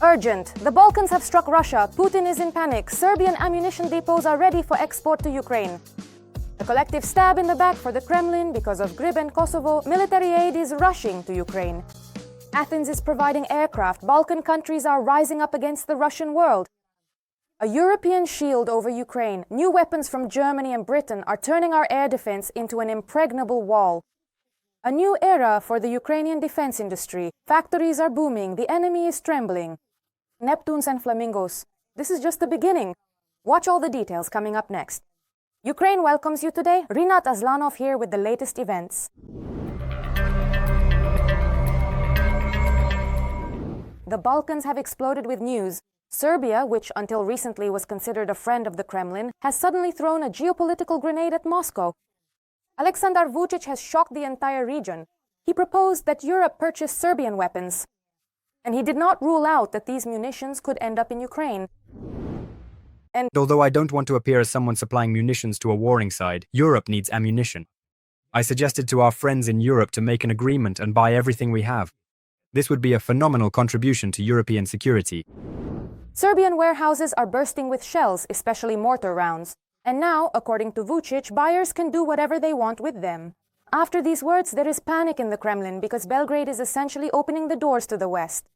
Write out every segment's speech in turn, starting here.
Urgent. The Balkans have struck Russia. Putin is in panic. Serbian ammunition depots are ready for export to Ukraine. A collective stab in the back for the Kremlin because of Kyiv and Kosovo. Military aid is rushing to Ukraine. Athens is providing aircraft. Balkan countries are rising up against the Russian world. A European shield over Ukraine. New weapons from Germany and Britain are turning our air defense into an impregnable wall. A new era for the Ukrainian defense industry. Factories are booming. The enemy is trembling. Neptunes and flamingos. This is just the beginning. Watch all the details coming up next. Ukraine welcomes you today. Rinat Aslanov here with the latest events. The Balkans have exploded with news. Serbia, which until recently was considered a friend of the Kremlin, has suddenly thrown a geopolitical grenade at Moscow. Aleksandar Vučić has shocked the entire region. He proposed that Europe purchase Serbian weapons. And he did not rule out that these munitions could end up in Ukraine. And although I don't want to appear as someone supplying munitions to a warring side, Europe needs ammunition. I suggested to our friends in Europe to make an agreement and buy everything we have. This would be a phenomenal contribution to European security. Serbian warehouses are bursting with shells, especially mortar rounds. And now, according to Vučić, buyers can do whatever they want with them. After these words, there is panic in the Kremlin because Belgrade is essentially opening the doors to the West.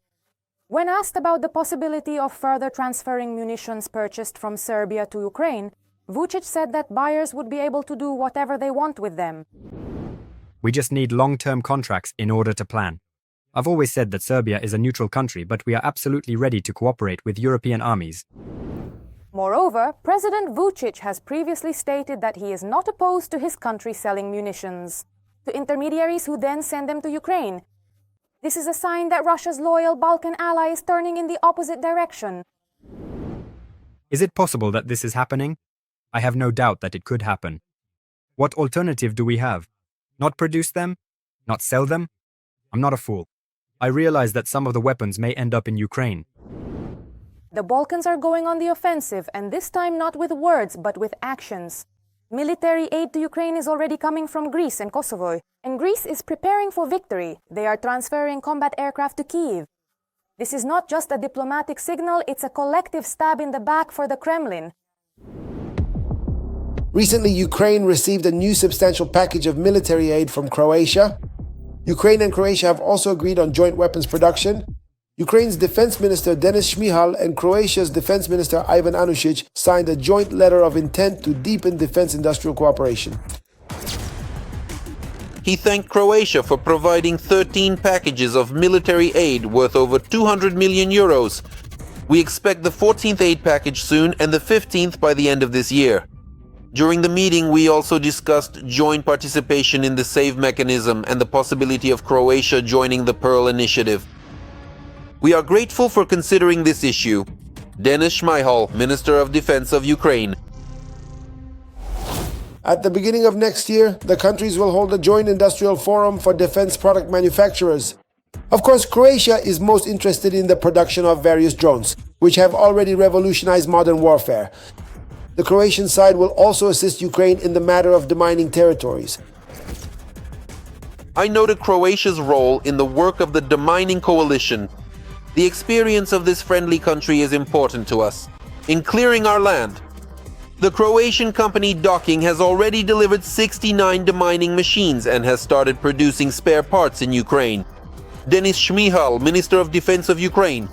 When asked about the possibility of further transferring munitions purchased from Serbia to Ukraine, Vučić said that buyers would be able to do whatever they want with them. We just need long-term contracts in order to plan. I've always said that Serbia is a neutral country, but we are absolutely ready to cooperate with European armies. Moreover, President Vučić has previously stated that he is not opposed to his country selling munitions to intermediaries who then send them to Ukraine. This is a sign that Russia's loyal Balkan ally is turning in the opposite direction. Is it possible that this is happening? I have no doubt that it could happen. What alternative do we have? Not produce them? Not sell them? I'm not a fool. I realize that some of the weapons may end up in Ukraine. The Balkans are going on the offensive, and this time not with words, but with actions. Military aid to Ukraine is already coming from Greece and Kosovo, and Greece is preparing for victory. They are transferring combat aircraft to Kyiv. This is not just a diplomatic signal, it's a collective stab in the back for the Kremlin. Recently, Ukraine received a new substantial package of military aid from Croatia. Ukraine and Croatia have also agreed on joint weapons production. Ukraine's Defense Minister Denis Shmyhal and Croatia's Defense Minister Ivan Anušić signed a joint letter of intent to deepen defense industrial cooperation. He thanked Croatia for providing 13 packages of military aid worth over 200 million euros. We expect the 14th aid package soon and the 15th by the end of this year. During the meeting, we also discussed joint participation in the SAVE mechanism and the possibility of Croatia joining the Pearl Initiative. We are grateful for considering this issue. Denis Shmyhal, Minister of Defense of Ukraine. At the beginning of next year, the countries will hold a joint industrial forum for defense product manufacturers. Of course, Croatia is most interested in the production of various drones, which have already revolutionized modern warfare. The Croatian side will also assist Ukraine in the matter of demining territories. I noted Croatia's role in the work of the demining coalition. The experience of this friendly country is important to us in clearing our land. The Croatian company Docking has already delivered 69 demining machines and has started producing spare parts in Ukraine. Denis Shmyhal, Minister of Defense of Ukraine.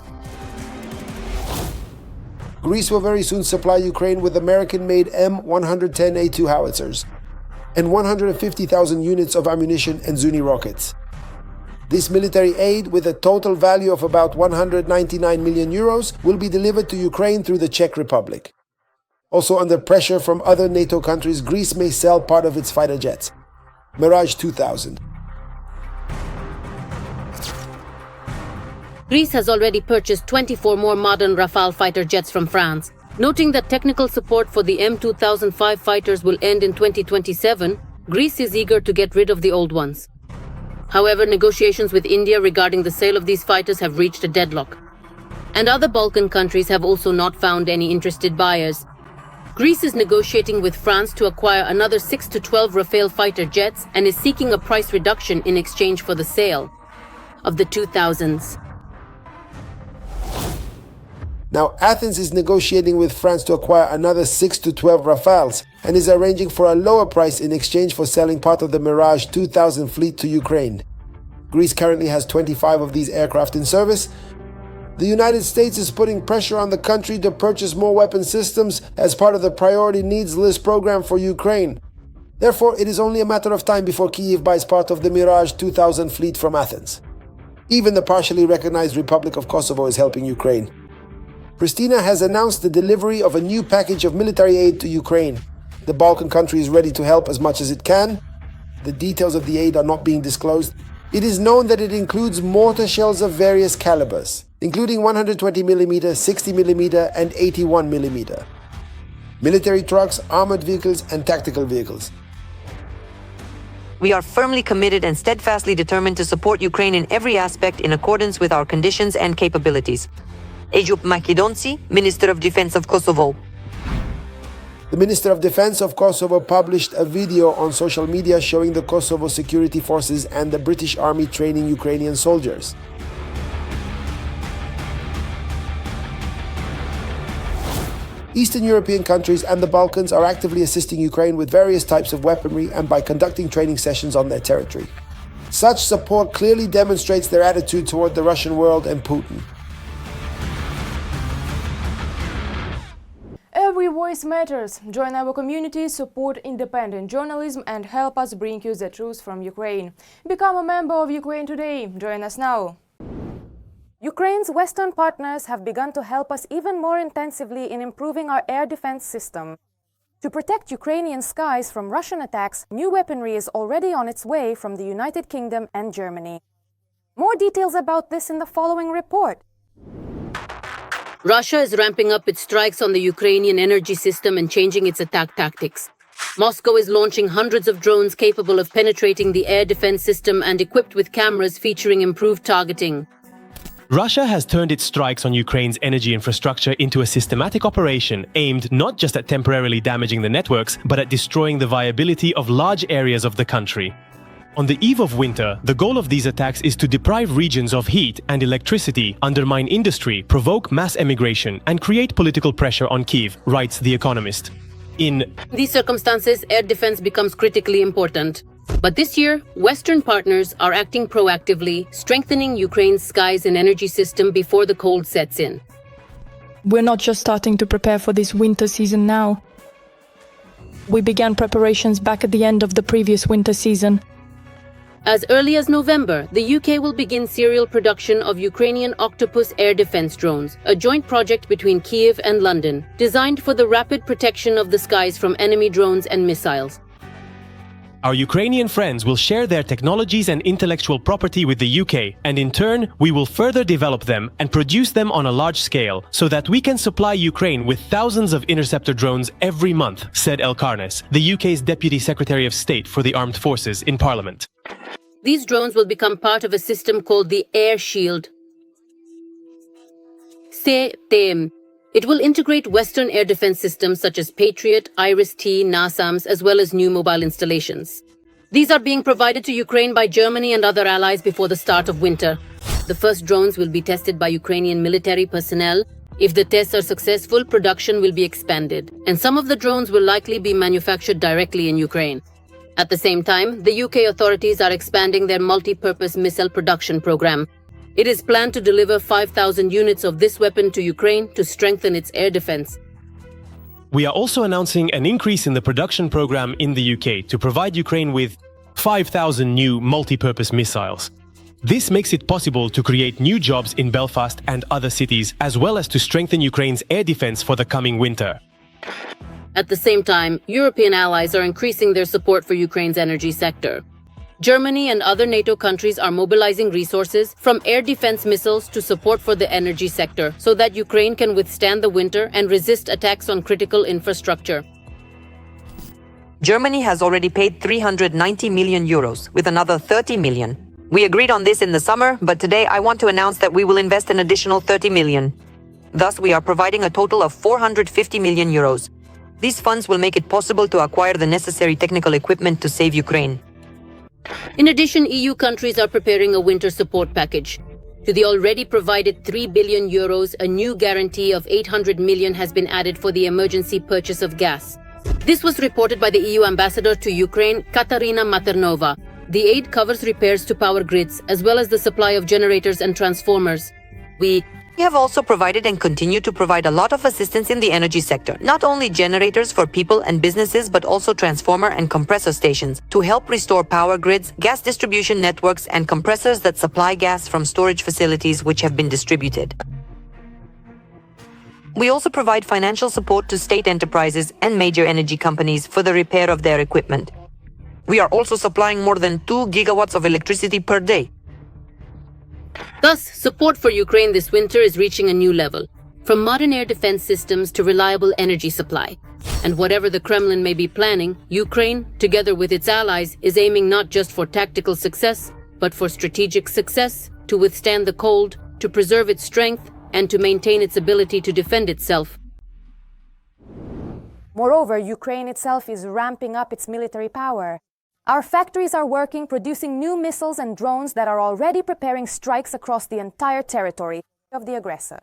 Greece will very soon supply Ukraine with American-made M110A2 howitzers and 150,000 units of ammunition and Zuni rockets. This military aid, with a total value of about 199 million euros, will be delivered to Ukraine through the Czech Republic. Also under pressure from other NATO countries, Greece may sell part of its fighter jets. Mirage 2000. Greece has already purchased 24 more modern Rafale fighter jets from France. Noting that technical support for the M2005 fighters will end in 2027, Greece is eager to get rid of the old ones. However, negotiations with India regarding the sale of these fighters have reached a deadlock. And other Balkan countries have also not found any interested buyers. Greece is negotiating with France to acquire another 6 to 12 Rafale fighter jets and is seeking a price reduction in exchange for the sale of the 2000s. Now, Athens is negotiating with France to acquire another 6 to 12 Rafales and is arranging for a lower price in exchange for selling part of the Mirage 2000 fleet to Ukraine. Greece currently has 25 of these aircraft in service. The United States is putting pressure on the country to purchase more weapon systems as part of the Priority Needs List program for Ukraine. Therefore, it is only a matter of time before Kyiv buys part of the Mirage 2000 fleet from Athens. Even the partially recognized Republic of Kosovo is helping Ukraine. Pristina has announced the delivery of a new package of military aid to Ukraine. The Balkan country is ready to help as much as it can. The details of the aid are not being disclosed. It is known that it includes mortar shells of various calibers, including 120mm, 60mm, and 81mm. Military trucks, armored vehicles, and tactical vehicles. We are firmly committed and steadfastly determined to support Ukraine in every aspect in accordance with our conditions and capabilities. Ejup Makidonci, Minister of Defense of Kosovo. The Minister of Defense of Kosovo published a video on social media showing the Kosovo security forces and the British Army training Ukrainian soldiers. Eastern European countries and the Balkans are actively assisting Ukraine with various types of weaponry and by conducting training sessions on their territory. Such support clearly demonstrates their attitude toward the Russian world and Putin. Every voice matters. Join our community, support independent journalism, and help us bring you the truth from Ukraine. Become a member of Ukraine today. Join us now. Ukraine's Western partners have begun to help us even more intensively in improving our air defense system. To protect Ukrainian skies from Russian attacks, new weaponry is already on its way from the United Kingdom and Germany. More details about this in the following report. Russia is ramping up its strikes on the Ukrainian energy system and changing its attack tactics. Moscow is launching hundreds of drones capable of penetrating the air defense system and equipped with cameras featuring improved targeting. Russia has turned its strikes on Ukraine's energy infrastructure into a systematic operation aimed not just at temporarily damaging the networks, but at destroying the viability of large areas of the country. On the eve of winter, the goal of these attacks is to deprive regions of heat and electricity, undermine industry, provoke mass emigration, and create political pressure on Kyiv, writes The Economist. In these circumstances, air defense becomes critically important. But this year, Western partners are acting proactively, strengthening Ukraine's skies and energy system before the cold sets in. We're not just starting to prepare for this winter season now. We began preparations back at the end of the previous winter season. As early as November, the UK will begin serial production of Ukrainian Octopus air defense drones, a joint project between Kyiv and London, designed for the rapid protection of the skies from enemy drones and missiles. our Ukrainian friends will share their technologies and intellectual property with the UK, and in turn, we will further develop them and produce them on a large scale, so that we can supply Ukraine with thousands of interceptor drones every month, said Elkarnes, the UK's Deputy Secretary of State for the Armed Forces, in Parliament. These drones will become part of a system called the Air Shield. CTM. It will integrate Western air defense systems such as Patriot, Iris-T, NASAMS, as well as new mobile installations. These are being provided to Ukraine by Germany and other allies before the start of winter. The first drones will be tested by Ukrainian military personnel. If the tests are successful, production will be expanded, and some of the drones will likely be manufactured directly in Ukraine. At the same time, the UK authorities are expanding their multi-purpose missile production program. It is planned to deliver 5,000 units of this weapon to Ukraine to strengthen its air defense. We are also announcing an increase in the production program in the UK to provide Ukraine with 5,000 new multi-purpose missiles. This makes it possible to create new jobs in Belfast and other cities, as well as to strengthen Ukraine's air defense for the coming winter. At the same time, European allies are increasing their support for Ukraine's energy sector. Germany and other NATO countries are mobilizing resources, from air defense missiles to support for the energy sector, so that Ukraine can withstand the winter and resist attacks on critical infrastructure. Germany has already paid 390 million euros, with another 30 million. We agreed on this in the summer, but today I want to announce that we will invest an additional 30 million. Thus, we are providing a total of 450 million euros. These funds will make it possible to acquire the necessary technical equipment to save Ukraine. In addition, EU countries are preparing a winter support package. To the already provided €3 billion, a new guarantee of €800 million has been added for the emergency purchase of gas. This was reported by the EU ambassador to Ukraine, Katarina Maternova. The aid covers repairs to power grids, as well as the supply of generators and transformers. We have also provided and continue to provide a lot of assistance in the energy sector, not only generators for people and businesses, but also transformer and compressor stations to help restore power grids, gas distribution networks, and compressors that supply gas from storage facilities which have been distributed. We also provide financial support to state enterprises and major energy companies for the repair of their equipment. We are also supplying more than 2 gigawatts of electricity per day. Thus, support for Ukraine this winter is reaching a new level, from modern air defense systems to reliable energy supply. And whatever the Kremlin may be planning, Ukraine, together with its allies, is aiming not just for tactical success, but for strategic success, to withstand the cold, to preserve its strength, and to maintain its ability to defend itself. Moreover, Ukraine itself is ramping up its military power. Our factories are working, producing new missiles and drones that are already preparing strikes across the entire territory of the aggressor.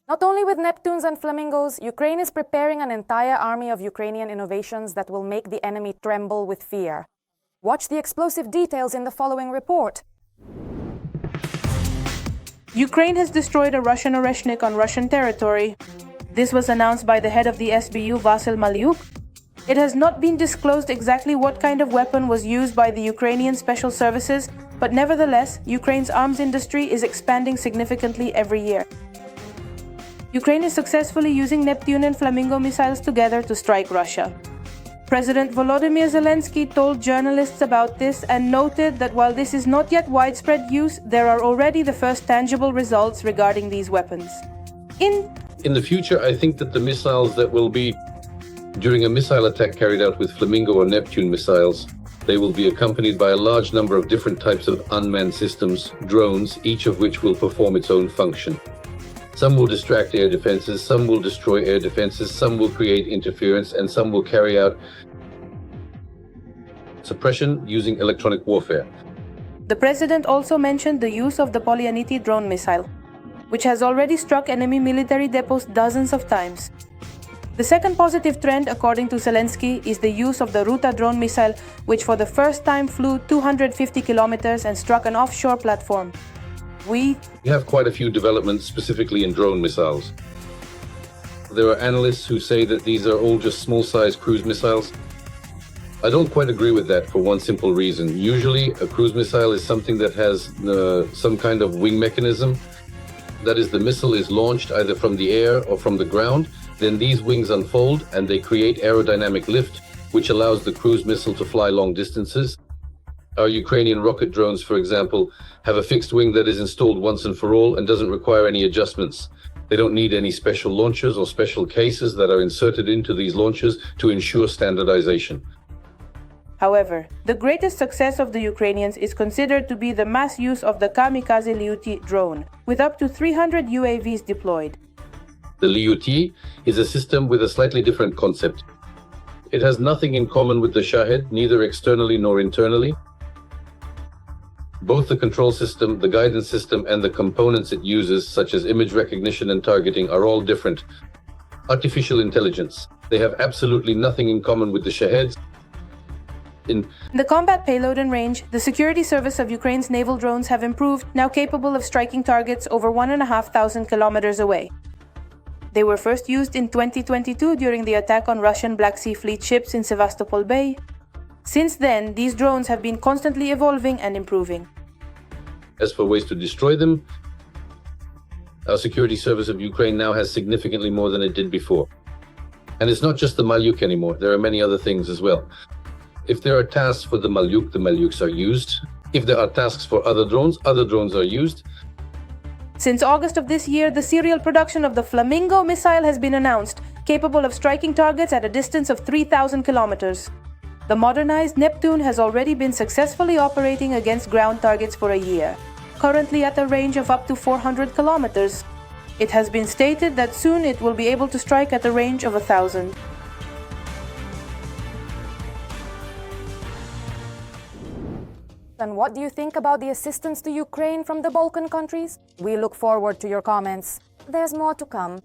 Not only with Neptunes and Flamingos, Ukraine is preparing an entire army of Ukrainian innovations that will make the enemy tremble with fear. Watch the explosive details in the following report. Ukraine has destroyed a Russian Oreshnik on Russian territory. This was announced by the head of the SBU, Vasyl Malyuk. It has not been disclosed exactly what kind of weapon was used by the Ukrainian Special Services, but nevertheless, Ukraine's arms industry is expanding significantly every year. Ukraine is successfully using Neptune and Flamingo missiles together to strike Russia. President Volodymyr Zelensky told journalists about this and noted that while this is not yet widespread use, there are already the first tangible results regarding these weapons. In the future, I think that the missiles that will be during a missile attack carried out with Flamingo or Neptune missiles, they will be accompanied by a large number of different types of unmanned systems, drones, each of which will perform its own function. Some will distract air defenses, some will destroy air defenses, some will create interference, and some will carry out suppression using electronic warfare. The president also mentioned the use of the Polyanity drone missile, which has already struck enemy military depots dozens of times. The second positive trend, according to Zelensky, is the use of the Ruta drone missile, which for the first time flew 250 kilometers and struck an offshore platform. We have quite a few developments specifically in drone missiles. There are analysts who say that these are all just small-sized cruise missiles. I don't quite agree with that for one simple reason. Usually, a cruise missile is something that has some kind of wing mechanism. That is, the missile is launched either from the air or from the ground. Then these wings unfold and they create aerodynamic lift, which allows the cruise missile to fly long distances. Our Ukrainian rocket drones, for example, have a fixed wing that is installed once and for all and doesn't require any adjustments. They don't need any special launchers or special cases that are inserted into these launchers to ensure standardization. However, the greatest success of the Ukrainians is considered to be the mass use of the Kamikaze Lyuty drone, with up to 300 UAVs deployed. The Lyuty is a system with a slightly different concept. It has nothing in common with the Shahed, neither externally nor internally. Both the control system, the guidance system, and the components it uses, such as image recognition and targeting, are all different. Artificial intelligence. They have absolutely nothing in common with the Shaheds. In the combat payload and range, the security service of Ukraine's naval drones have improved, now capable of striking targets over 1,500 kilometers away. They were first used in 2022 during the attack on Russian Black Sea Fleet ships in Sevastopol Bay. Since then, these drones have been constantly evolving and improving. As for ways to destroy them, our security service of Ukraine now has significantly more than it did before. And it's not just the Malyuk anymore, there are many other things as well. If there are tasks for the Malyuks are used. If there are tasks for other drones are used. Since August of this year, the serial production of the Flamingo missile has been announced, capable of striking targets at a distance of 3,000 kilometers. The modernized Neptune has already been successfully operating against ground targets for a year, currently at a range of up to 400 kilometers. It has been stated that soon it will be able to strike at a range of 1,000. and what do you think about the assistance to Ukraine from the Balkan countries? We look forward to your comments. There's more to come.